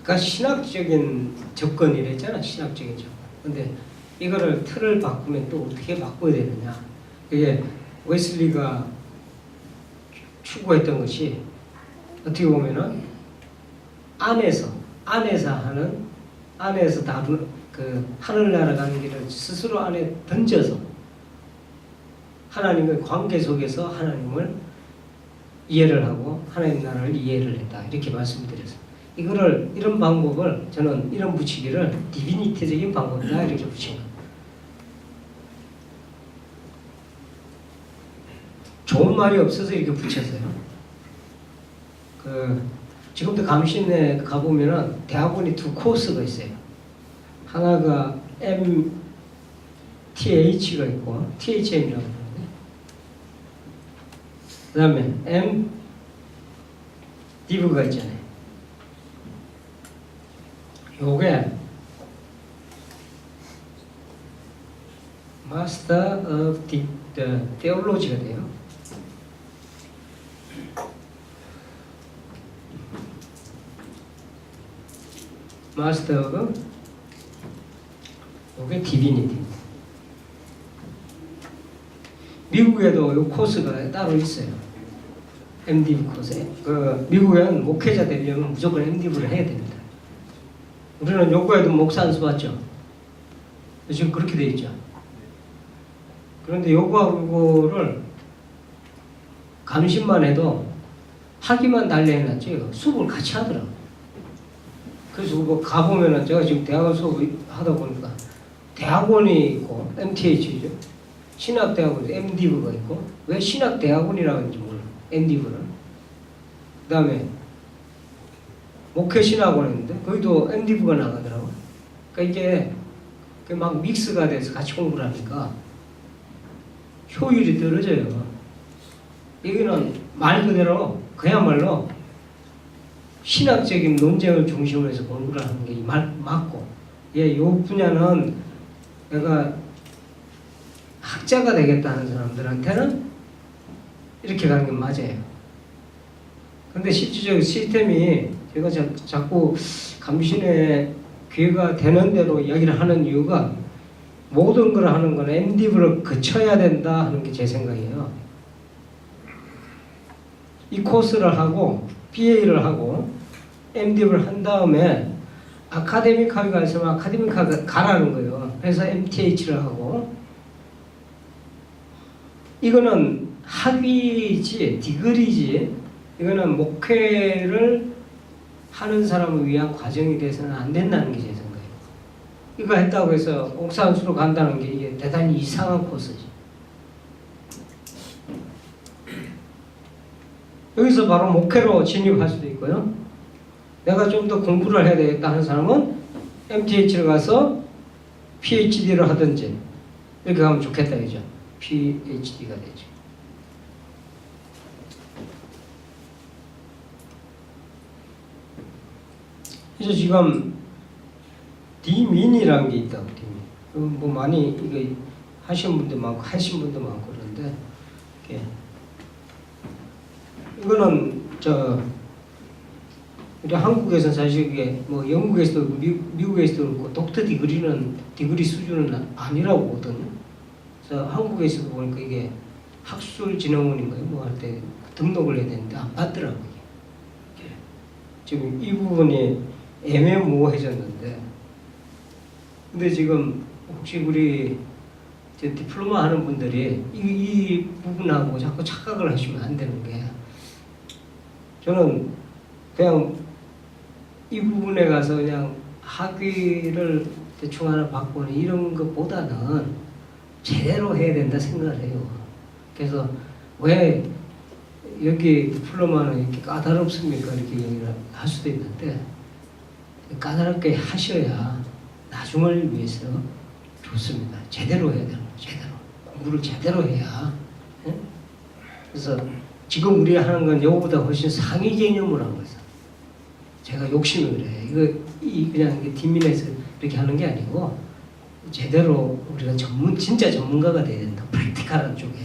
그러니까 신학적인 접근이랬잖아. 신학적인 접근. 근데 이거를 틀을 바꾸면 또 어떻게 바꿔야 되느냐. 이게 웨슬리가 추구했던 것이 어떻게 보면은 안에서 다루는 그 하늘나라 가는 길을 스스로 안에 던져서 하나님의 관계 속에서 하나님을 이해를 하고 하나님 나라를 이해를 했다. 이렇게 말씀드렸어요. 이런 방법을 저는 이런 붙이기를 디비니티적인 방법이다 이렇게 붙인 거예요. 좋은 말이 없어서 이렇게 붙였어요. 지금도 감신에 가보면은 대학원이 두 코스가 있어요. 하나가 MTH가 있고 THM이라고 그러는데, 그 다음에 MDiv가 있잖아요. 요게 Master of Theology가 돼요. Master of 요게 디비니티. 미국에도 요 코스가 따로 있어요. MDiv 코스. 미국에는 목회자 되려면 무조건 MDiv를 해야 됩니다. 우리는 요거에도 목사 안수 받죠. 지금 그렇게 돼 있죠. 그런데 요거를 감신만 해도 하기만 달래 해놨죠. 수업을 같이 하더라고. 그래서 뭐 가보면은 제가 지금 대학원 수업을 하다 보니까 대학원이 있고 MTH죠. 신학대학원이 MDiv가 있고, 왜 신학대학원이라고 하는지 몰라. MDiv는. 그 다음에 목회신학원인데 거기도 MDiv가 나가더라고. 그러니까 이게 막 믹스가 돼서 같이 공부를 하니까 효율이 떨어져요. 여기는 말 그대로 그야말로 신학적인 논쟁을 중심으로 해서 공부를 하는 게 맞고, 요 분야는 내가 학자가 되겠다는 사람들한테는 이렇게 가는 게 맞아요. 근데 실질적인 시스템이 제가 자꾸 감신의 기회가 되는 대로 이야기를 하는 이유가 모든 걸 하는 건 MDiv를 거쳐야 된다 하는 게 제 생각이에요. 이 코스를 하고 BA를 하고 MDiv를 한 다음에 아카데믹학이 가서 아카데믹학을 가라는 거예요. 그래서 MTH를 하고, 이거는 학위지 디그리지, 이거는 목회를 하는 사람을 위한 과정이 돼서는 안 된다는 게 제 생각이에요. 이거 했다고 해서 옥산수로 간다는 게 이게 대단히 이상한 코스지. 여기서 바로 목회로 진입할 수도 있고요. 내가 좀 더 공부를 해야 되겠다 하는 사람은 MTH를 가서 PhD를 하든지 이렇게 가면 좋겠다 이죠. PhD가 되죠. 그래서 지금 디민이라는 게 있다고. 디민. 뭐 많이 이거 하신 분도 많고 하신 분도 많고 그런데 이거는 우리 한국에서는 사실 이게 뭐 영국에서도 미국에서도 그렇고 독터 디그리 수준은 아니라고 보거든요. 그래서 한국에서도 보니까 이게 학술진흥원인가요? 뭐 할 때 등록을 해야 되는데 안 받더라고요. 지금 이 부분이 애매모호해졌는데, 근데 지금 혹시 우리 디플로마 하는 분들이 이 부분하고 자꾸 착각을 하시면 안 되는 게, 저는 그냥 이 부분에 가서 그냥 학위를 대충 하나 받고는 이런 것보다는 제대로 해야 된다 생각을 해요. 그래서 왜 여기 디플로마는 이렇게 까다롭습니까? 이렇게 얘기를 할 수도 있는데, 까다롭게 하셔야 나중을 위해서 좋습니다. 제대로 해야 돼요. 제대로. 공부를 제대로 해야. 예? 그래서 지금 우리가 하는 건 이거보다 훨씬 상위 개념으로 한 거죠. 제가 욕심이 그래. 그냥 뒷면에서 이렇게 하는 게 아니고 제대로 우리가 진짜 전문가가 돼야 된다. 프랙티컬한 쪽에.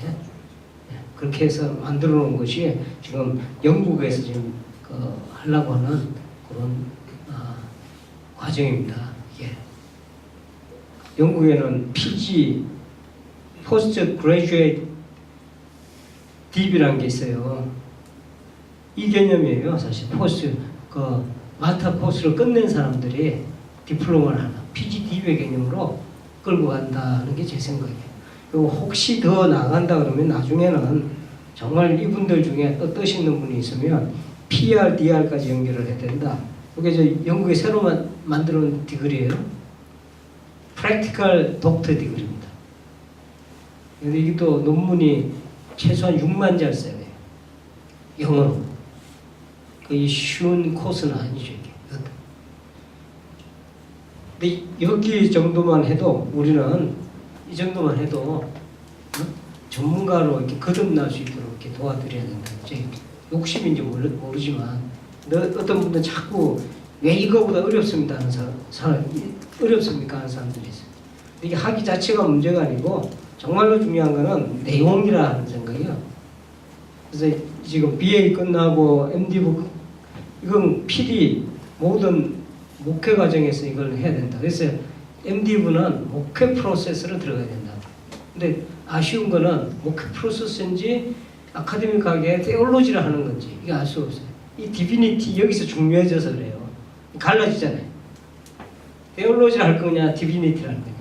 그렇게 해서 만들어 놓은 것이 지금 영국에서 지금 하려고 하는 그런 과정입니다. 이게 영국에는 PG, Post Graduate DB라는 게 있어요. 이 개념이에요. 사실 마스터 코스를 끝낸 사람들이 디플로마를 하나 PGDB 개념으로 끌고 간다는 게 제 생각이에요. 그리고 혹시 더 나간다 그러면 나중에는 정말 이분들 중에 또 뜻있는 분이 있으면 PRDR까지 연결을 해야 된다. 이게 저 영국에 새로 만들어온 디그리예요. Practical Doctor 디그리입니다. 근데 이게 또 논문이 최소한 6만 자를 써야 돼요. 영어로. 이 쉬운 코스는 아니죠, 이게. 근데 여기 정도만 해도 우리는 이 정도만 해도 전문가로 이렇게 거듭날 수 있도록 이렇게 도와드려야 된다. 이제 욕심인지 모르지만 어떤 분들은 자꾸 왜 이거보다 어렵습니다 하는 어렵습니까 하는 사람들이 있어요. 이게 학위 자체가 문제가 아니고 정말로 중요한 거는 내용이라 하는 생각이에요. 그래서 지금 BA 끝나고 MD부 이건 PD 모든 목회 과정에서 이걸 해야 된다. 그래서 MD부는 목회 프로세스로 들어가야 된다. 근데 아쉬운 거는 목회 프로세스인지 아카데믹하게 테올로지를 하는 건지 이게 알 수 없어요. 이 디비니티 여기서 중요해져서 그래요. 갈라지잖아요. 테올로지를 할 거냐 디비니티를 할 거냐.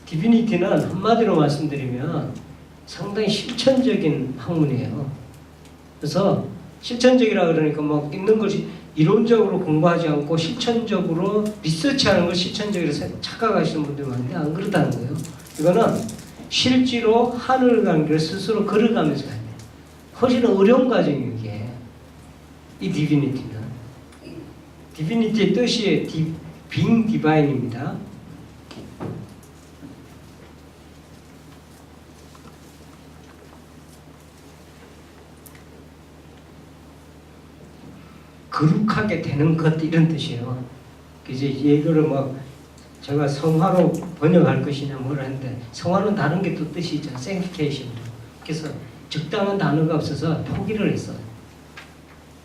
디비니티는 한마디로 말씀드리면 상당히 실천적인 학문이에요. 그래서 실천적이라 그러니까 뭐 읽는 것이 이론적으로 공부하지 않고 실천적으로 리서치하는 걸 실천적으로 착각하시는 분들이 많은데 안 그렇다는 거예요. 이거는 실제로 하늘 가는 길을 스스로 걸어가면서 가야 돼요. 훨씬 어려운 과정이에요, 이게. 이 디비니티는. 디비니티의 뜻이 being divine입니다. 거룩하게 되는 것 이런 뜻이에요. 이제 이거를 뭐 제가 성화로 번역할 것이냐 뭐라 했는데 성화는 다른 게 또 뜻이 있잖아요. sanctification. 그래서 적당한 단어가 없어서 포기를 했어요.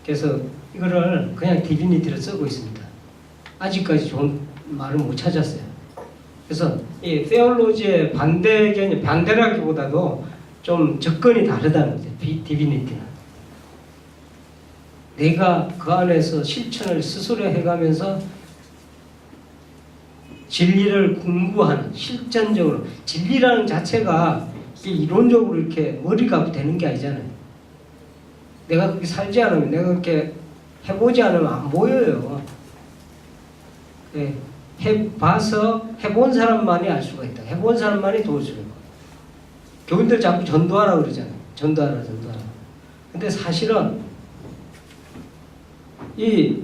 그래서 이거를 그냥 디비니티로 쓰고 있습니다. 아직까지 좋은 말을 못 찾았어요. 그래서 이 theology의 반대 개념, 반대라기보다도 좀 접근이 다르다는 거죠. 디비니티는. 내가 그 안에서 실천을 스스로 해가면서 진리를 공부하는 실전적으로 진리라는 자체가 이게 이론적으로 이렇게 머리가 되는 게 아니잖아요. 내가 그렇게 살지 않으면 내가 그렇게 해보지 않으면 안 보여요. 해봐서 해본 사람만이 알 수가 있다. 해본 사람만이 도울 수가 있고. 교인들 자꾸 전도하라 그러잖아요. 전도하라. 근데 사실은 이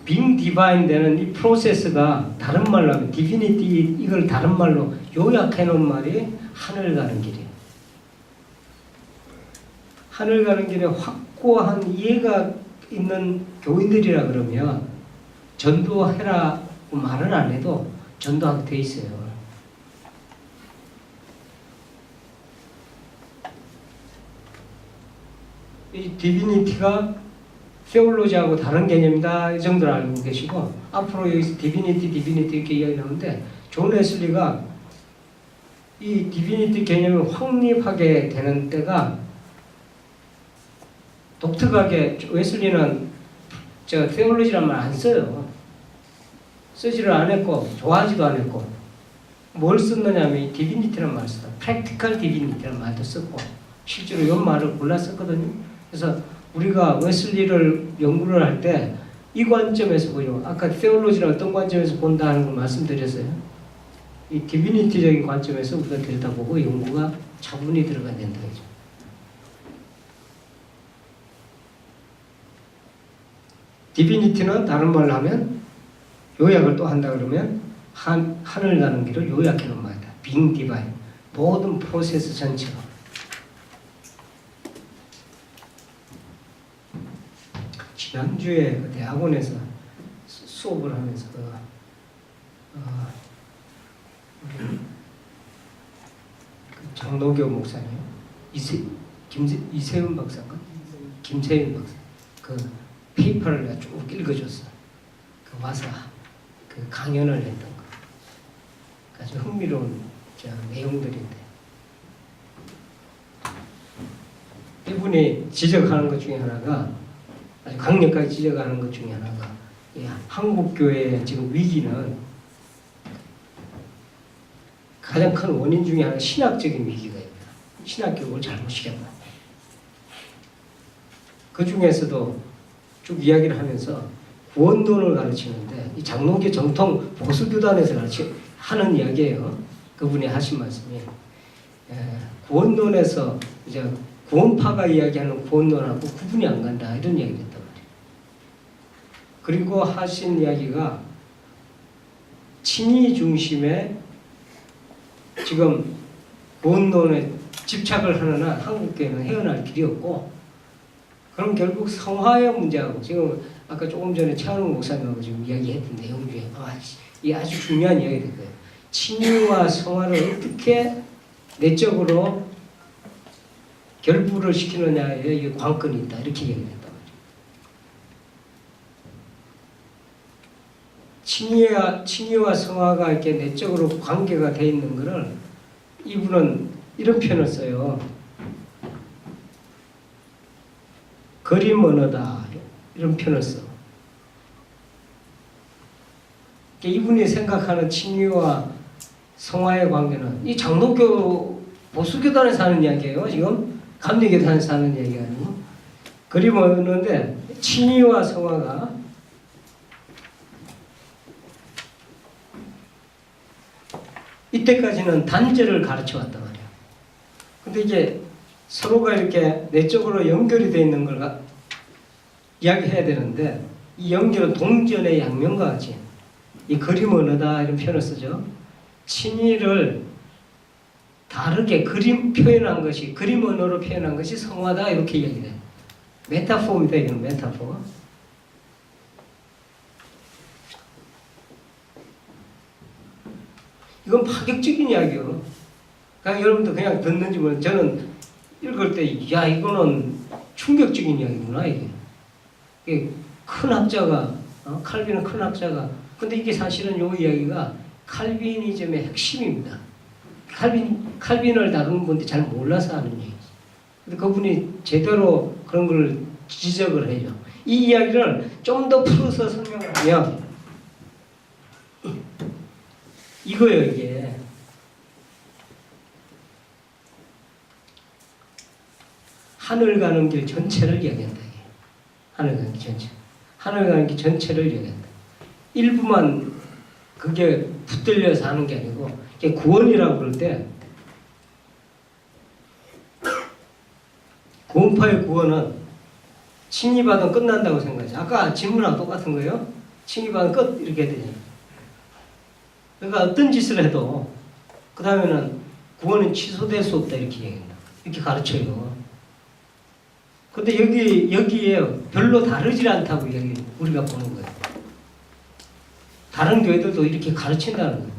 being divine 되는 이 프로세스가 다른 말로 하면 divinity 이걸 다른 말로 요약해 놓은 말이 하늘 가는 길이에요. 하늘 가는 길에 확고한 이해가 있는 교인들이라 그러면 전도해라고 말을 안 해도 전도하게 돼 있어요. 이 디비니티가 테올로지하고 다른 개념이다 이 정도를 알고 계시고 앞으로 여기서 디비니티 이렇게 이야기 나오는데 존 웨슬리가 이 디비니티 개념을 확립하게 되는 때가 독특하게 웨슬리는 제가 테올로지란 말 안 써요. 쓰지를 안 했고 좋아하지도 안 했고 뭘 썼느냐면 이 디비니티란 말을 썼다. 프랙티컬 디비니티란 말도 썼고 실제로 이 말을 골랐었거든요. 그래서 우리가 웨슬리를 연구를 할 때 이 관점에서 보죠. 아까 테올로지를 어떤 관점에서 본다 하는 걸 말씀드렸어요. 이 디비니티적인 관점에서 우리가 들여다보고 연구가 차분히 들어가야 된다. 디비니티는 다른 말로 하면 요약을 또 한다 그러면 하늘 가는 길을 요약해 놓은 말이다. being divine. 모든 프로세스 전체가. 지난주에 그 대학원에서 수업을 하면서 우리 장로교 목사님 이세훈 박사인가? 김세윤 박사 그 페이퍼를 내가 쭉 읽어줬어. 그 와서 그 강연을 했던 거. 아주 흥미로운 내용들인데 이분이 지적하는 것 중에 하나가 아주 강력하게 지적하는 것 중에 하나가 한국 교회의 지금 위기는 가장 큰 원인 중에 하나가 신학적인 위기가 있다. 신학 교육을 잘못 시켰다. 그 중에서도 쭉 이야기를 하면서 구원론을 가르치는데 이 장로교 정통 보수교단에서 하는 이야기예요. 그분이 하신 말씀이 구원론에서 이제 구원파가 이야기하는 구원론하고 구분이 안 간다 이런 이야기를 했단 말이에요. 그리고 하신 이야기가 친위 중심의 지금 구원론에 집착을 하는 한 한국교회는 헤어날 길이 없고 그럼 결국 성화의 문제하고 지금 아까 조금 전에 최한웅 목사님하고 지금 이야기했던 내용 중에 이게 아주 중요한 이야기가 될 거예요. 친유와 성화를 어떻게 내적으로 결부를 시키느냐에 이 관건이 있다 이렇게 얘기를 했단 말이에요. 친유와 성화가 이렇게 내적으로 관계가 돼 있는 것을 이분은 이런 표현을 써요. 그림 언어다 이런 표현을 써. 이분이 생각하는 친유와 성화의 관계는 이 장로교 보수교단에서 하는 이야기예요. 지금 감리교단에서 하는 이야기가 아니고 그림 언어인데 친유와 성화가 이때까지는 단절을 가르쳐 왔단 말이에요. 근데 이제 서로가 이렇게 내적으로 연결이 되어 있는 걸 이야기해야 되는데 이 연결은 동전의 양면과 같이 이 그림 언어다 이런 표현을 쓰죠. 친위를 다르게 그림 언어로 표현한 것이 성화다 이렇게 이야기해요. 메타포입니다. 이건 메타포. 이건 파격적인 이야기예요. 그러니까 여러분도 그냥 듣는지 모르겠는데 저는 읽을 때 이거는 충격적인 이야기구나 이게 큰 학자가 칼빈은 큰 학자가 근데 이게 사실은 이 이야기가 칼비니즘의 핵심입니다. 칼빈을 다루는 분들이 잘 몰라서 하는 얘기죠. 근데 그분이 제대로 그런 걸 지적을 해요. 이 이야기를 좀 더 풀어서 설명을 하면 이거예요. 이게 하늘 가는 길 전체를 이야기한다. 이게. 하늘 가는 길 전체. 하늘 가는 길 전체를 이야기한다. 일부만 그게 붙들려서 하는 게 아니고 이게 구원이라고 그럴 때 구원파의 구원은 칭의받으면 끝난다고 생각하죠. 아까 질문하고 똑같은 거예요. 칭의받으면 끝 이렇게 되잖아요. 그러니까 어떤 짓을 해도 그 다음에는 구원은 취소될 수 없다 이렇게 얘기합니다. 이렇게 가르쳐요. 근데 여기에 별로 다르지 않다고 우리가 보는 거예요. 다른 교회들도 이렇게 가르친다는 거예요.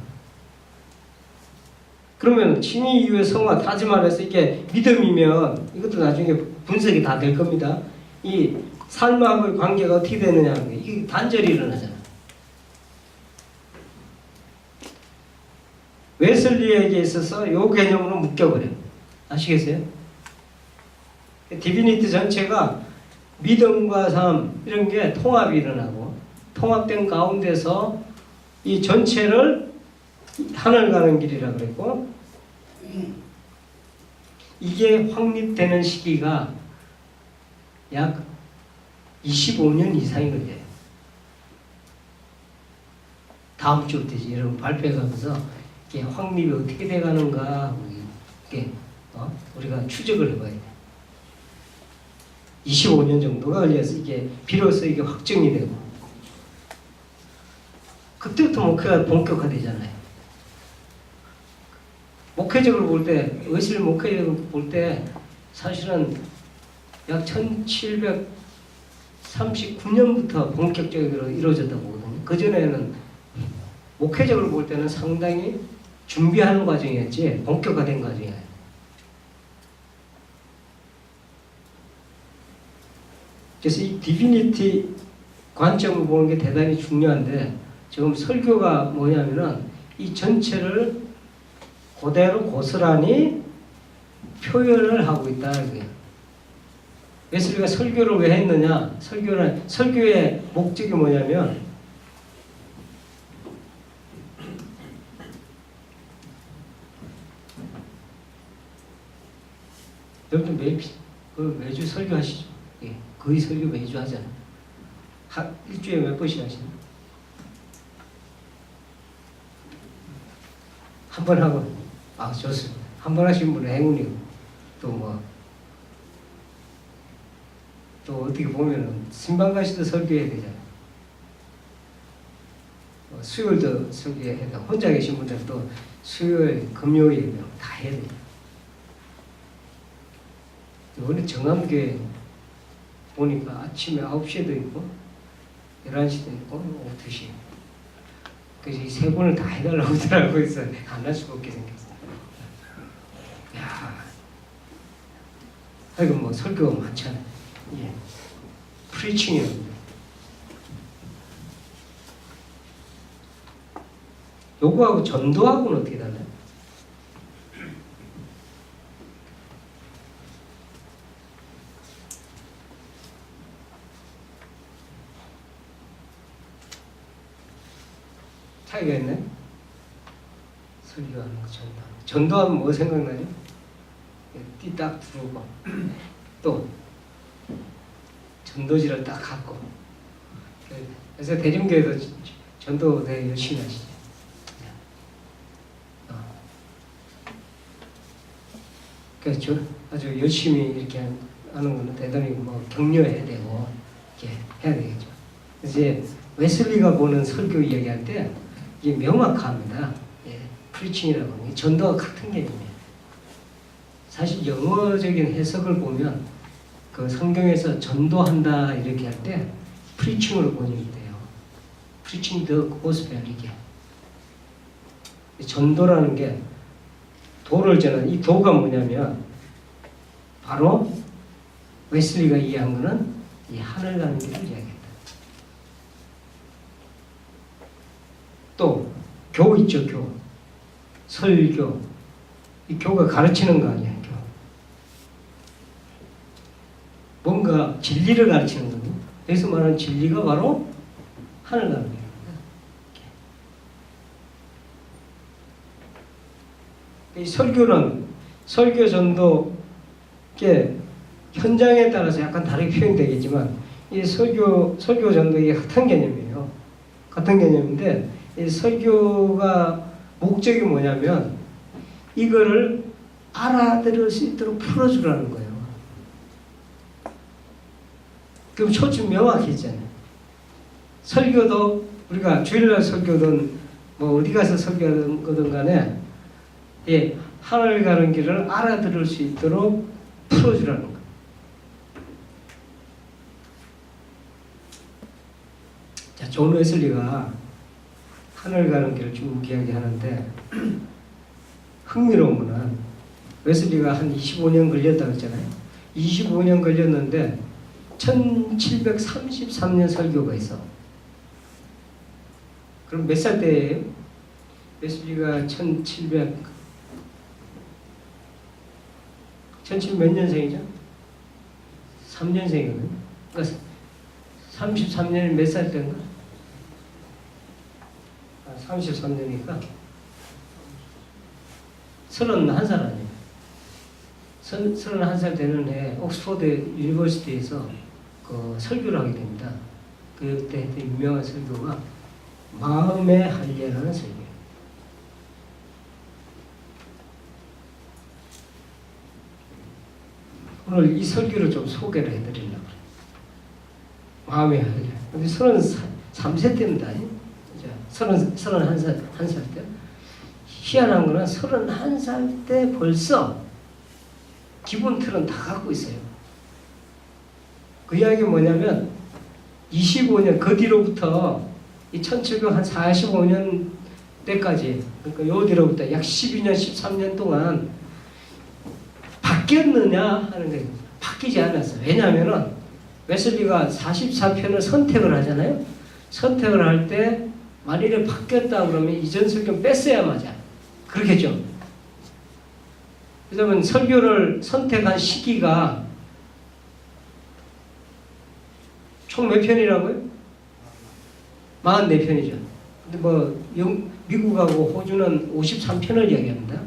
그러면 친위 이후의 성화, 다시 말해서 이게 믿음이면 이것도 나중에 분석이 다 될 겁니다. 이 삶하고의 관계가 어떻게 되느냐 하는 거예요. 이게 단절이 일어나잖아요. 웨슬리에게 있어서 이 개념으로 묶여버려요. 아시겠어요? 디비니티 전체가 믿음과 삶 이런 게 통합이 일어나고 통합된 가운데서 이 전체를 하늘 가는 길이라 그랬고 이게 확립되는 시기가 약 25년 이상이 걸려요. 다음 주부터지 여러분 발표해가면서 이게 확립이 어떻게 돼가는가 이게 우리가 추적을 해봐야 돼. 25년 정도가 걸려서 이게 비로소 이게 확정이 되고 그때부터 목회가 본격화되잖아요. 목회적으로 볼 때, 의실 목회적으로 볼 때 사실은 약 1739년부터 본격적으로 이루어졌다고 보거든요. 그전에는 목회적으로 볼 때는 상당히 준비하는 과정이었지 본격화된 과정이에요. 그래서 이 디비니티 관점을 보는 게 대단히 중요한데 지금 설교가 뭐냐면은 이 전체를 그대로 고스란히 표현을 하고 있다. 웨슬리가 설교를 왜 했느냐? 설교의 목적이 뭐냐면 여러분 매주 설교하시죠? 예, 거의 설교 매주 하잖아요. 일주일에 몇 번씩 하시나요? 한 번 하고 좋습니다. 한 번 하신 분은 행운이고 또 어떻게 보면은 신방 가시도 설교해야 되잖아요. 수요일도 설교해야 되고 혼자 계신 분들도 수요일, 금요일 다 해야 돼요. 오늘 정암교회 보니까 아침에 9시에도 있고 11시도 있고 오후 2시. 그래서 이 세 번을 다 해달라고 하더라고요. 그래서 안 할 수가 없게 생겼어요. 야, 아이고 설교가 많잖아요. 예, 프리칭이랍니다. 요거하고 전도하고는 어떻게 달라요? 차이가 있네. 설교하는 거 전도하면 뭐 생각나죠? 띠 딱 두르고 또 전도지를 딱 갖고. 그래서 대림교회도 전도 되게 열심히 하시죠. 그래서 아주 열심히 이렇게 하는 거는 대단히 격려해야 되고 이렇게 해야 되겠죠. 이제 웨슬리가 보는 설교 이야기할 때 이게 명확합니다. 예, 프리칭이라고 하는 게 전도와 같은 개념이에요. 사실 영어적인 해석을 보면 그 성경에서 전도한다 이렇게 할 때 프리칭으로 번역이 돼요. 프리칭 더 고스펠 이게. 전도라는 게 도를 전하는 이 도가 뭐냐면 바로 웨슬리가 이해한 거는 이 하늘 가는 길을 이야기했다. 또 교 있죠, 교. 설교. 이 교가 가르치는 거 아니야, 교. 뭔가 진리를 가르치는 거거든요. 여기서 말하는 진리가 바로 하늘 가는 길입니다. 이 설교는 설교 전도의 현장에 따라서 약간 다르게 표현되겠지만 이 설교 전도의 같은 개념이에요. 같은 개념인데 이 설교가 목적이 뭐냐면 이거를 알아들을 수 있도록 풀어주라는 거예요. 그럼 초점 명확히 있잖아요. 설교도 우리가 주일날 설교든 어디 가서 설교하든 간에 예, 하늘 가는 길을 알아들을 수 있도록 풀어주라는 거예요. 자, 존 웨슬리가 하늘 가는 길을 쭉 이야기하는데 흥미로운 거는 웨슬리가 한 25년 걸렸다고 했잖아요. 25년 걸렸는데 1733년 설교가 있어. 그럼 몇 살 때예요? 웨슬리가 1700 몇 년생이죠? 3년생이거든요. 그러니까 33년이 몇 살 때인가? 33년이니까 31살 아니에요. 31살 되는 해 옥스퍼드 유니버시티에서 그 설교를 하게 됩니다. 그때 했던 유명한 설교가 마음의 할례라는 설교예요. 오늘 이 설교를 좀 소개를 해드리려고 그래요. 마음의 할례. 근데 33세 때입니다. 31살 때. 희한한 거는 31살 때 벌써 기본 틀은 다 갖고 있어요. 그 이야기 뭐냐면 25년 그 뒤로부터 이 1745년 때까지 그러니까 요 뒤로부터 약 12년 13년 동안 바뀌었느냐 하는 거예요. 바뀌지 않았어요. 왜냐하면 웨슬리가 44편을 선택을 하잖아요. 선택을 할 때 만일에 바뀌었다 그러면 이전 설교 뺐어야 맞아. 그렇겠죠? 그러면 설교를 선택한 시기가 총 몇 편이라고요? 44편이죠. 근데 뭐 미국하고 호주는 53편을 이야기합니다.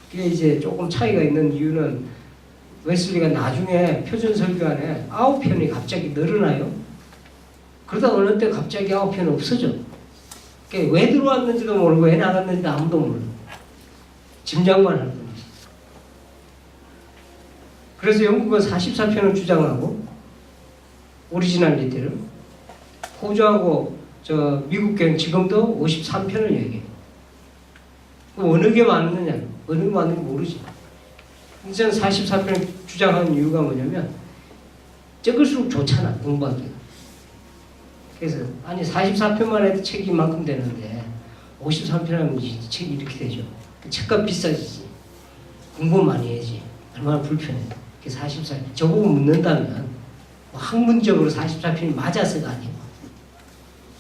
그게 이제 조금 차이가 있는 이유는 웨슬리가 나중에 표준 설교 안에 9편이 갑자기 늘어나요. 그러다 어느 때 갑자기 9편이 없어져. 그러니까 왜 들어왔는지도 모르고 왜 나갔는지도 아무도 몰라. 짐작만 할 뿐이지. 그래서 영국은 44편을 주장하고 오리지널리티를, 호주하고 미국 교회는 지금도 53편을 얘기해요. 어느 게 맞느냐, 어느 게 맞는지 모르지. 저는 44편을 주장하는 이유가 뭐냐면 적을수록 좋잖아, 공부하기가. 그래서 아니 44편만 해도 책이 이만큼 되는데 53편 하면 책이 이렇게 되죠. 책값 비싸지지. 공부 많이 해야지. 얼마나 불편해. 44, 저보고 묻는다면 학문적으로 44편이 맞아서가 아니고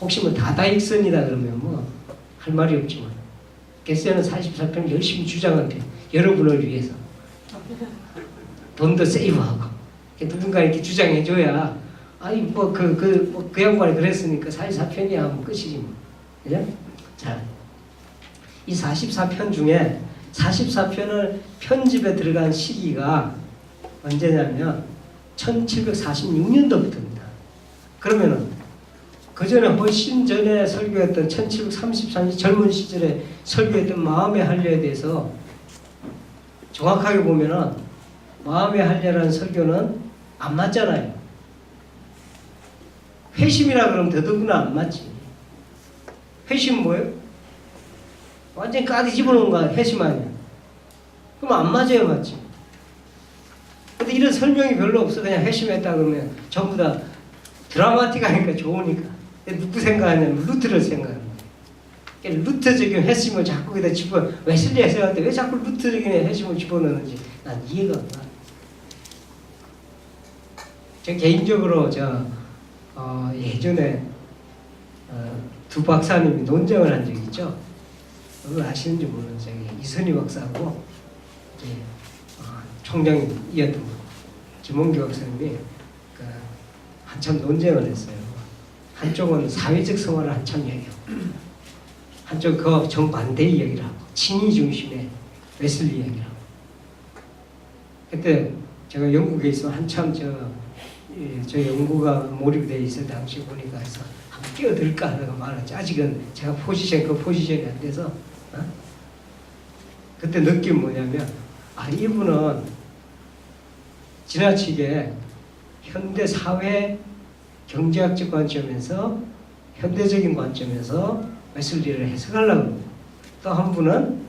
혹시 뭐 다다익선이다 그러면 뭐 할 말이 없지만 개세는 44편을 열심히 주장한 편. 여러분을 위해서 돈도 세이브하고 누군가 이렇게 주장해줘야 아니 뭐 그 양반이 그랬으니까 44편이야 뭐 끝이지 뭐. 그죠? 자, 이 44편 중에 44편을 편집에 들어간 시기가 언제냐면 1746년도부터입니다. 그러면은 그 전에 훨씬 전에 설교했던 1733년 젊은 시절에 설교했던 마음의 할례에 대해서 정확하게 보면은 마음의 할례라는 설교는 안 맞잖아요. 회심이라 그러면 더더구나 안 맞지. 회심 뭐예요? 완전히 까디 집어넣은 거야. 회심 아니야. 그럼 안 맞아요, 맞지? 근데 이런 설명이 별로 없어. 그냥 회심했다 그러면 전부 다 드라마틱하니까 좋으니까. 누구 생각하냐면 루트를 생각합니다. 루트적인 회심을 자꾸 여기다 웨슬리 해석할 때 왜 자꾸 루트적인 회심을 집어넣는지 난 이해가 안 가. 저 개인적으로 예전에 두 박사님이 논쟁을 한 적이 있죠. 그걸 아시는지 모르는데 이선희 박사하고 총장이었던 분 김원규 박사님이 한참 논쟁을 했어요. 한쪽은 사회적 성화를 한참 이야기하고 한쪽 그 정반대 이야기를 하고 친위 중심의 웨슬리 이야기를 하고. 그때 제가 영국에 있어 한참 저 연구가 몰입되어 있을 당시 보니까 해서 한번 끼어들까 하다가 말았지. 아직은 제가 포지션이 안 돼서 그때 느낀 뭐냐면 이분은 지나치게 현대 사회 경제학적 관점에서 현대적인 관점에서 웨슬리를 해석하려고 합니다. 또 한 분은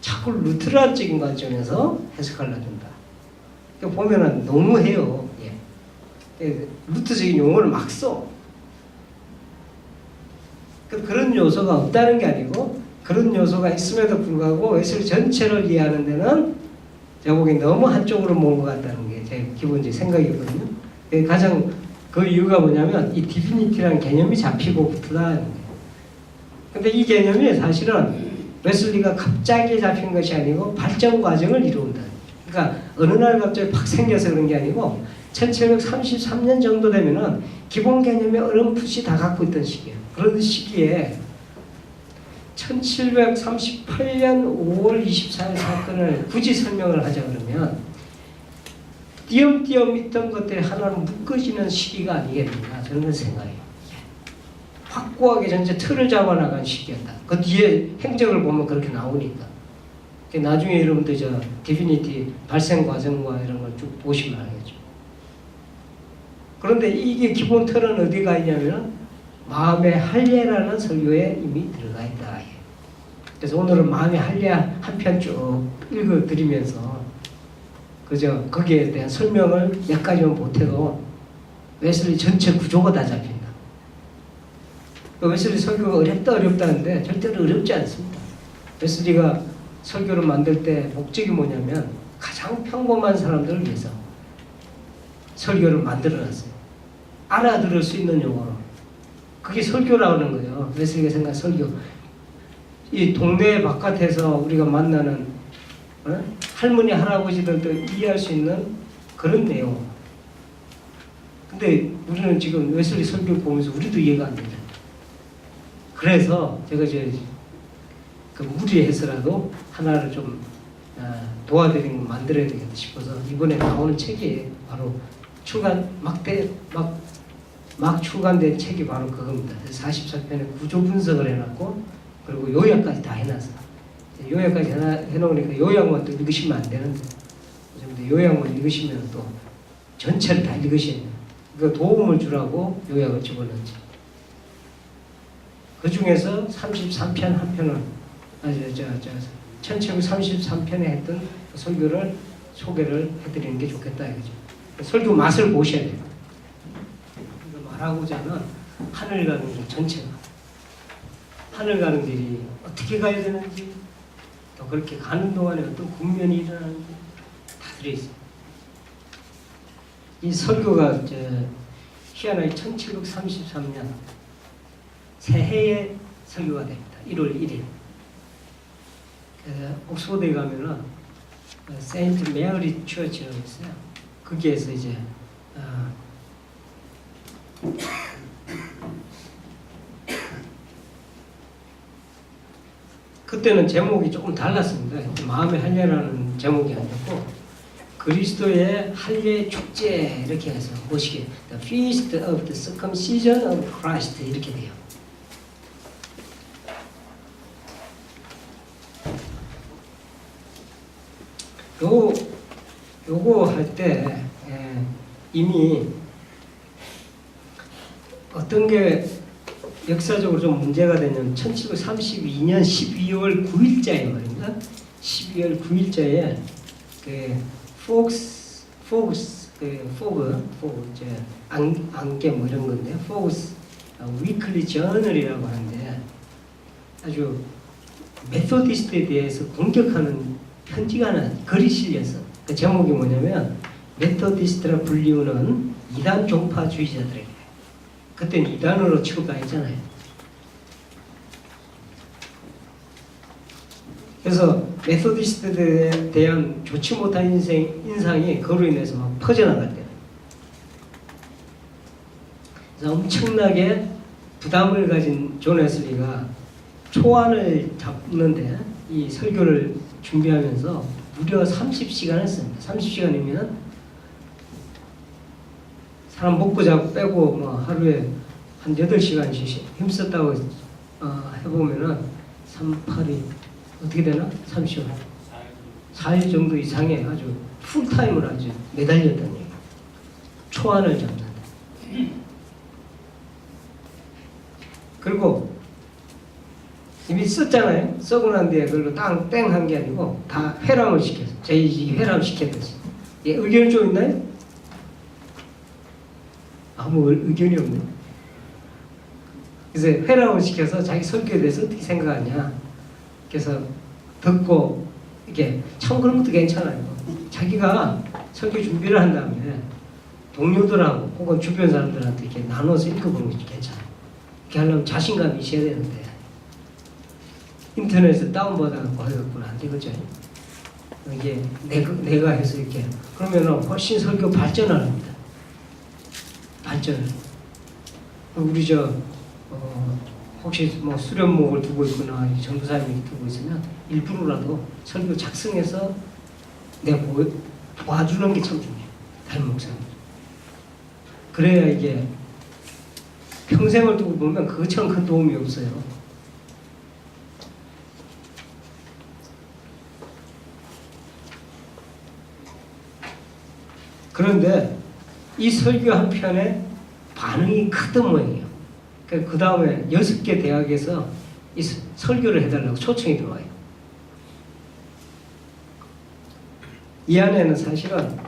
자꾸 루트란적인 관점에서 해석하려고 한다. 그러니까 보면은 너무해요. 루트적인 용어를 막 써. 그런 요소가 없다는 게 아니고 그런 요소가 있음에도 불구하고 웨슬리 전체를 이해하는 데는 제가 보기엔 너무 한쪽으로 모은 것 같다는 게 제 기본적인 생각이거든요. 가장 그 이유가 뭐냐면 이 디피니티라는 개념이 잡히고부터다. 근데 이 개념이 사실은 웨슬리가 갑자기 잡힌 것이 아니고 발전 과정을 이루었다. 그러니까 어느 날 갑자기 팍 생겨서 그런 게 아니고 1733년 정도 되면은 기본 개념의 어렴풋이 다 갖고 있던 시기예요. 그런 시기에 1738년 5월 24일 사건을 굳이 설명을 하자 그러면 띄엄띄엄 있던 것들이 하나로 묶어지는 시기가 아니겠느냐 저는 생각해요. 확고하게 전체 틀을 잡아나간 시기였다. 그 뒤에 행적을 보면 그렇게 나오니까. 나중에 여러분들 디피니티 발생 과정과 이런 걸 쭉 보시면 알겠죠. 그런데 이게 기본 틀은 어디가 있냐면 마음의 할례라는 설교에 이미 들어가 있다. 그래서 오늘은 마음의 할례 한 편 쭉 읽어드리면서 그저 거기에 대한 설명을 몇 가지만 못해도 웨슬리 전체 구조가 다 잡힌다. 웨슬리 설교가 어렵다는데 절대로 어렵지 않습니다. 웨슬리가 설교를 만들 때 목적이 뭐냐면 가장 평범한 사람들을 위해서 설교를 만들어놨어요. 알아들을 수 있는 용어로. 그게 설교라는 거예요. 웨슬리가 생각한 설교. 이 동네 바깥에서 우리가 만나는 할머니 할아버지들도 이해할 수 있는 그런 내용. 근데 우리는 지금 웨슬리 설교 보면서 우리도 이해가 안 되죠. 그래서 제가 이제 그 무리해서라도 하나를 좀 도와드리는 거 만들어야 되겠다 싶어서 이번에 나오는 책이 바로 막 출간된 책이 바로 그겁니다. 44편의 구조 분석을 해놨고 그리고 요약까지 다 해놨어. 요약까지 해놓으니까 요약만 또 읽으시면 안 되는데 요약만 읽으시면 또 전체를 다 읽으셔야 돼요. 그 도움을 주라고 요약을 집어넣었지. 그 중에서 33편 한 편은 1733편에 했던 그 설교를 소개를 해드리는 게 좋겠다 이거죠. 설교 맛을 보셔야 돼요. 말하고자 하는 하늘 가는 길 전체가 하늘 가는 길이 어떻게 가야 되는지 또 그렇게 가는 동안에 어떤 국면이 일어나는지 다 들어있어요. 이 설교가 희한하게 1733년 새해에 설교가 됩니다. 1월 1일. 옥스퍼드에 가면은 세인트 메어리 처치라고 있어요. 거기에서 이제 그때는 제목이 조금 달랐습니다. 마음의 할례라는 제목이 아니었고 그리스도의 할례 축제 이렇게 해서 보시기에 The Feast of the Circumcision of Christ 이렇게 돼요. 요거 할 때 이미 어떤 게 역사적으로 좀 문제가 되냐면 1732년 12월 9일자에 말입니다. 12월 9일자에 그 포그 이제 안개 뭐 이런 건데 포그스 위클리 저널이라고 하는데 아주 메소디스트에 대해서 공격하는 편지가 하나 글이 실렸어. 그 제목이 뭐냐면 메소디스트라 불리우는 이단 종파주의자들에게. 그때는 이단으로 취급당했잖아요. 그래서 메소디스트에 대한 좋지 못한 인상이 그로 인해서 막 퍼져나갔대요. 그래서 엄청나게 부담을 가진 존 웨슬리가 초안을 잡는데 이 설교를 준비하면서 무려 30시간을 씁니다. 30시간이면 사람 먹고 자고 빼고 뭐 하루에 한 8시간씩 힘썼다고 해보면은 3, 8이 어떻게 되나? 30시간 4일 정도 이상의 아주 풀타임을 아주 매달렸다는 얘기예요. 초안을 잡는다. 그리고 이미 썼잖아요. 쓰고 난 뒤에 그걸로 땡 한 게 아니고 다 회람을 시켰어. 저희 회람 시켰듯이. 예, 의견이 좀 있나요? 아무 의견이 없네. 그래서 회람을 시켜서 자기 설교에 대해서 어떻게 생각하냐. 그래서 듣고 이게 참 그런 것도 괜찮아요. 자기가 설교 준비를 한 다음에 동료들하고 혹은 주변 사람들한테 이렇게 나눠서 읽어보는 것도 괜찮아요. 이렇게 하려면 자신감이 있어야 되는데 인터넷에 다운받아갖고 해갖고는 안 되겠죠. 이게 내가 해서 이렇게 그러면은 훨씬 설교 발전을 합니다. 발전을. 우리 혹시 뭐 수련목을 두고 있거나 전도사님이 두고 있으면 일부러라도 설교 작성해서 내가 도와주는 게 참 중요해요. 다른 목사님. 그래야 이게 평생을 두고 보면 그것처럼 큰 도움이 없어요. 그런데 이 설교 한 편에 반응이 크던 모양이에요. 그 다음에 6개 대학에서 이 설교를 해달라고 초청이 들어와요. 이 안에는 사실은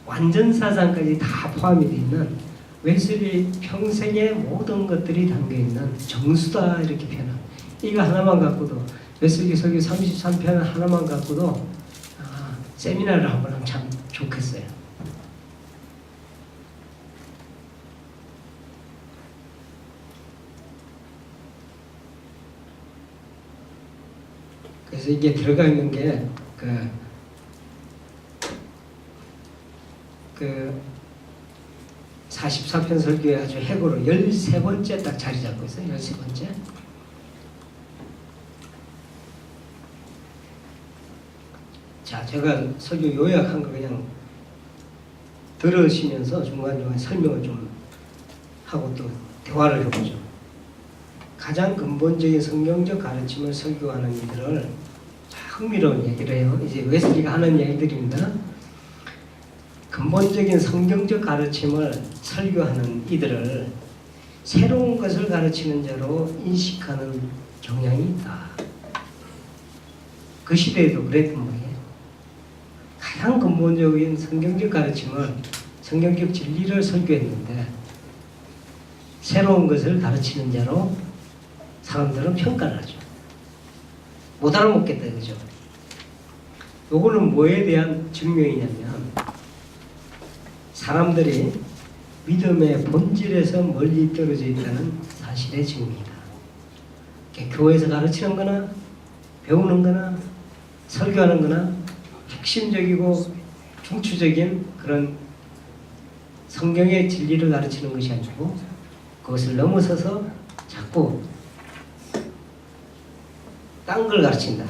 완전 사상까지 다 포함이 되어 있는 웨슬리 평생의 모든 것들이 담겨있는 정수다 이렇게 표현합니다. 이거 하나만 갖고도 웨슬리 설교 33편 하나만 갖고도 세미나를 한번 하면 참 좋겠어요. 그래서 이게 들어가 있는 게 그 44편 설교에 아주 핵으로 13번째 딱 자리 잡고 있어요. 13번째. 자, 제가 설교 요약한 거 그냥 들으시면서 중간중간 설명을 좀 하고 또 대화를 해보죠. 가장 근본적인 성경적 가르침을 설교하는 이들을 흥미로운 얘기를 해요. 이제 웨슬리가 하는 얘기들입니다. 근본적인 성경적 가르침을 설교하는 이들을 새로운 것을 가르치는 자로 인식하는 경향이 있다. 그 시대에도 그랬던 거예요. 가장 근본적인 성경적 가르침을, 성경적 진리를 설교했는데 새로운 것을 가르치는 자로 사람들은 평가를 하죠. 못 알아먹겠다 그죠? 요거는 뭐에 대한 증명이냐면 사람들이 믿음의 본질에서 멀리 떨어져 있다는 사실의 증명이다. 교회에서 가르치는 거나 배우는 거나 설교하는 거나 핵심적이고 중추적인 그런 성경의 진리를 가르치는 것이 아니고 그것을 넘어서서 자꾸 딴 걸 가르친다.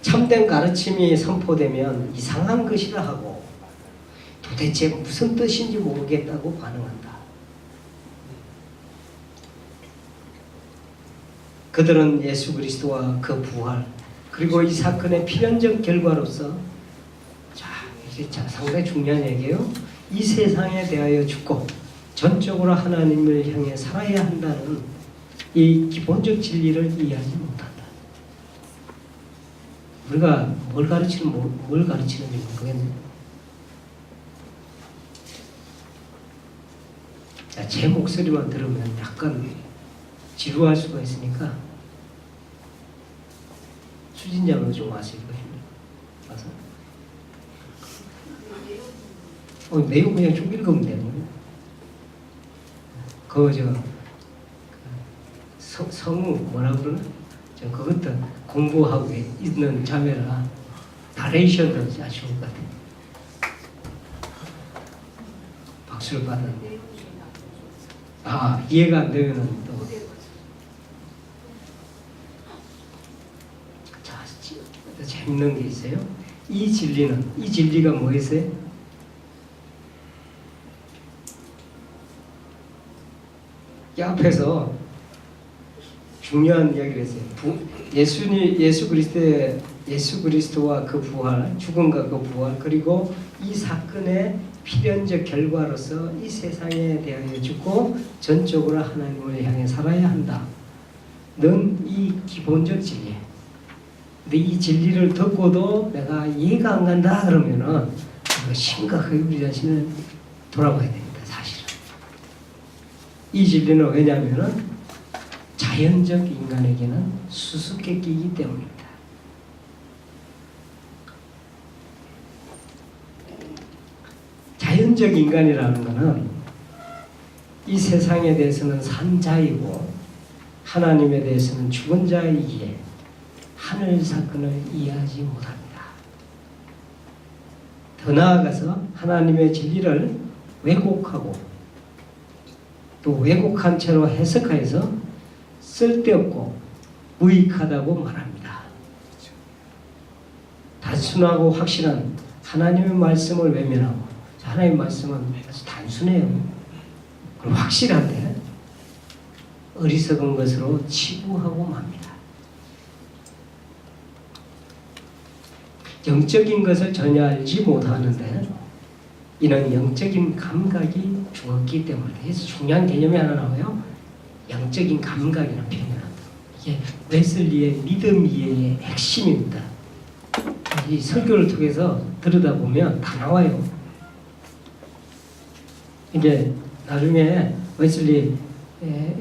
참된 가르침이 선포되면 이상한 것이라 하고 도대체 무슨 뜻인지 모르겠다고 반응한다. 그들은 예수 그리스도와 그 부활 그리고 이 사건의 필연적 결과로서 이게 상당히 중요한 얘기예요. 이 세상에 대하여 죽고 전적으로 하나님을 향해 살아야 한다는 이 기본적 진리를 이해하지 못한다. 우리가 뭘 가르치는지 모르겠네. 제 목소리만 들으면 약간 지루할 수가 있으니까 수진장으로 좀 와서 와서 내용 그냥 좀 읽으면 돼요. 성우 뭐라 그러나? 저 그것도 공부하고 있는 자매라 나레이션도 아주 좋을 것 같아요. 박수를 받았는데 이해가 안 되면은 또 재밌는 게 있어요. 이 진리가 뭐였어요? 이 앞에서 중요한 이야기를 했어요. 예수 그리스도와 그 부활, 죽음과 그 부활, 그리고 이 사건의 필연적 결과로서 이 세상에 대하여 죽고 전적으로 하나님을 향해 살아야 한다. 는 이 기본적 진리. 근데 이 진리를 듣고도 내가 이해가 안 간다 그러면은 심각하게 우리 자신을 돌아봐야 됩니다. 사실은. 이 진리는 왜냐하면은 자연적 인간에게는 수수께끼이기 때문입니다. 자연적 인간이라는 것은 이 세상에 대해서는 산 자이고 하나님에 대해서는 죽은 자이기에 하늘 사건을 이해하지 못합니다. 더 나아가서 하나님의 진리를 왜곡하고 또 왜곡한 채로 해석하여서 쓸데없고 무익하다고 말합니다. 단순하고 확실한 하나님의 말씀을 외면하고 하나님의 말씀은 아주 단순해요. 그리고 확실한데 어리석은 것으로 치부하고 맙니다. 영적인 것을 전혀 알지 못하는데 이는 영적인 감각이 죽었기 때문이다. 그래서 중요한 개념이 하나 나와요. 영적인 감각이라는 표현을 한다. 이게 웨슬리의 믿음 이해의 핵심입니다. 이 설교를 통해서 들여다보면 다 나와요. 이게 나중에 웨슬리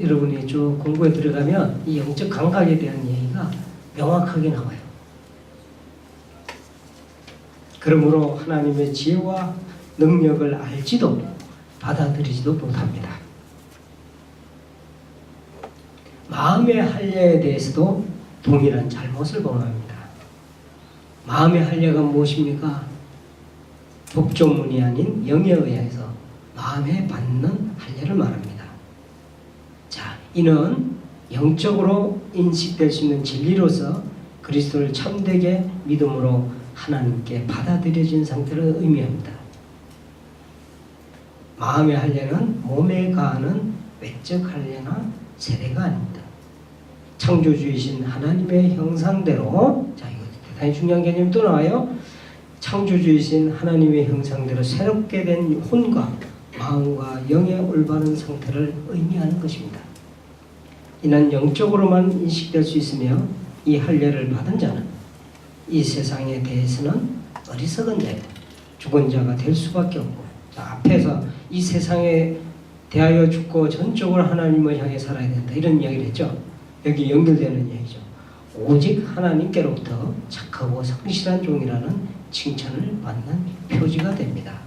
여러분이 쭉 공부에 들어가면 이 영적 감각에 대한 얘기가 명확하게 나와요. 그러므로 하나님의 지혜와 능력을 알지도 받아들이지도 못합니다. 마음의 할례에 대해서도 동일한 잘못을 범합니다. 마음의 할례가 무엇입니까? 법조문이 아닌 영에 의해서 마음에 받는 할례를 말합니다. 자, 이는 영적으로 인식될 수 있는 진리로서 그리스도를 참되게 믿음으로 하나님께 받아들여진 상태를 의미합니다. 마음의 할례는 몸에 가하는 외적 할례나 세례가 아닙니다. 창조주이신 하나님의 형상대로, 자, 이거 대단히 중요한 개념이 또 나와요. 창조주이신 하나님의 형상대로 새롭게 된 혼과 마음과 영의 올바른 상태를 의미하는 것입니다. 이는 영적으로만 인식될 수 있으며 이 할례를 받은 자는 이 세상에 대해서는 어리석은 자요 죽은 자가 될 수밖에 없고, 자, 앞에서 이 세상에 대하여 죽고 전적으로 하나님을 향해 살아야 된다 이런 이야기를 했죠. 여기 연결되는 이야기죠. 오직 하나님께로부터 착하고 성실한 종이라는 칭찬을 받는 표지가 됩니다.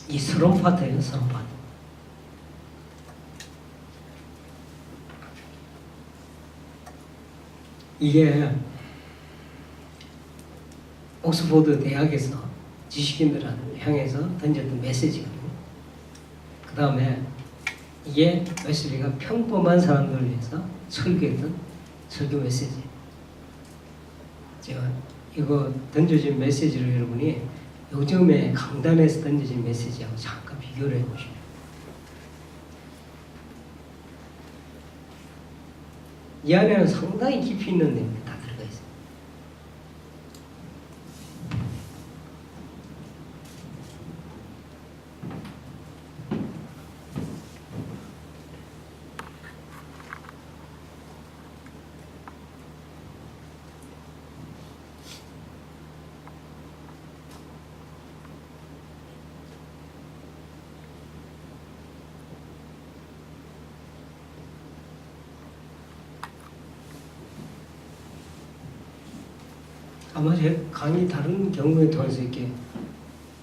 이 서론 파트예요. 서론 파트. 이게 옥스포드 대학에서 지식인들을 향해서 던졌던 메시지거든요. 그 다음에 이게 웨슬리가 평범한 사람들을 위해서 설교했던 설교 메시지. 제가 이거 던져진 메시지를 여러분이 요즘에 강단에서 던져진 메시지하고 잠깐 비교를 해보시면, 이 안에는 상당히 깊이 있는 내용이 다 들어가 있어요. 아마 제 강의 다른 경우에 통해서 이렇게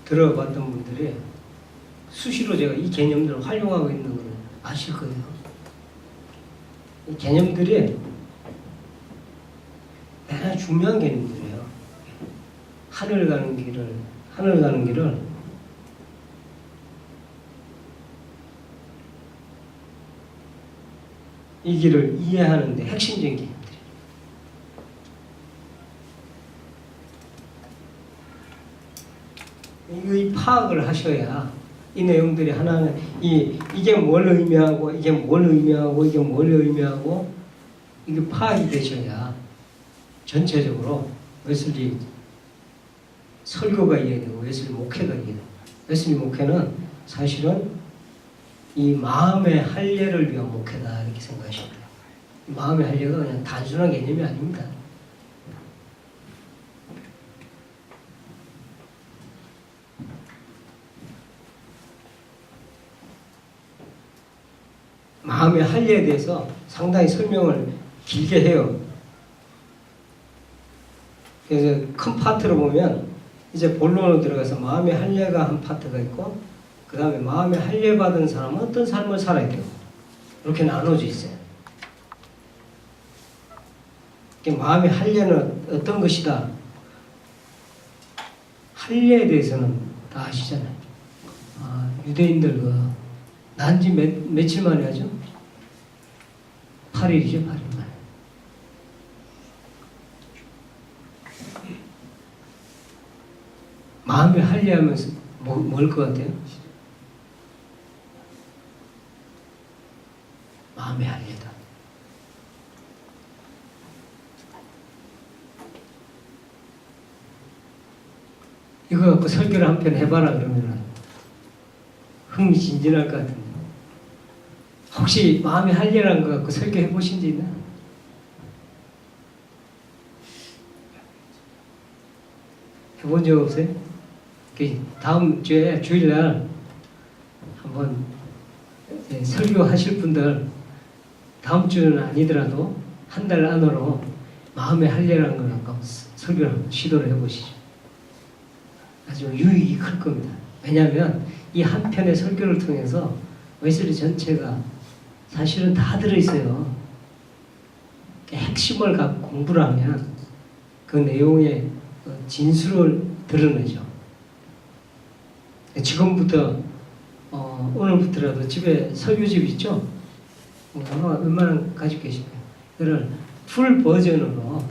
들어봤던 분들이 수시로 제가 이 개념들을 활용하고 있는 걸 아실 거예요. 이 개념들이 대단히 중요한 개념들이에요. 하늘 가는 길을 이 길을 이해하는데 핵심적인 개념. 이 파악을 하셔야 이 내용들이 하나는 이게 뭘 의미하고 이게 뭘 의미하고 이게 뭘 의미하고 이게 파악이 되셔야 전체적으로 웨슬리 설교가 이해되고 웨슬리 목회가 이해되고, 웨슬리 목회는 사실은 이 마음의 할례를 위한 목회다 이렇게 생각하시면 돼요. 마음의 할례가 그냥 단순한 개념이 아닙니다. 마음의 할례에 대해서 상당히 설명을 길게 해요. 그래서 큰 파트로 보면 이제 본론으로 들어가서 마음의 할례가 한 파트가 있고, 그 다음에 마음의 할례 받은 사람은 어떤 삶을 살아야 되고, 이렇게 나눠져 있어요. 마음의 할례는 어떤 것이다. 할례에 대해서는 다 아시잖아요. 유대인들 난지 며칠 만에 하죠? 8일이죠, 8일 만에. 마음에 할례하면서 뭘 것 같아요? 마음의 할례다. 이거 갖고 설교를 한 편 해봐라 그러면 흥미진진할 것 같은데, 혹시 마음의 할례라는 거 갖고 설교해 보신 적 있나? 해본 적 없어요? 다음 주에 주일날 한번 설교하실 분들, 다음 주는 아니더라도 한 달 안으로 마음의 할례라는 걸 갖고 설교를 한번 시도를 해보시죠. 아주 유익이 클 겁니다. 왜냐하면 이 한 편의 설교를 통해서 웨슬리 전체가 사실은 다 들어있어요. 핵심을 갖고 공부를 하면 그 내용의 진수를 드러내죠. 지금부터 오늘부터라도 집에 설교집 있죠? 아마 웬만하면 가지고 계실 거예요. 그걸 풀 버전으로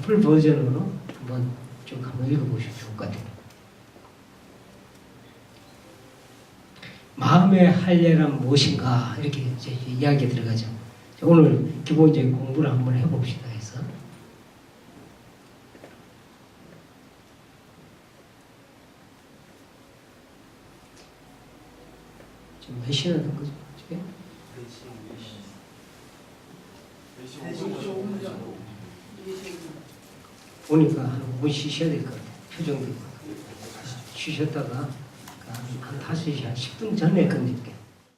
한번 쭉 한번 읽어보시면 좋을 것 같아요. 마음의 할례란 무엇인가 이렇게 이제 이야기 들어가죠. 오늘 기본적인 공부를 한번 해봅시다 해서 지금 몇 시나 된 거죠? 집에? 4시 5분. 오니까 한 5분 쉬셔야 될 것 같아요. 표정도 쉬셨다가 한 5시 한 10분 전에 건질게요.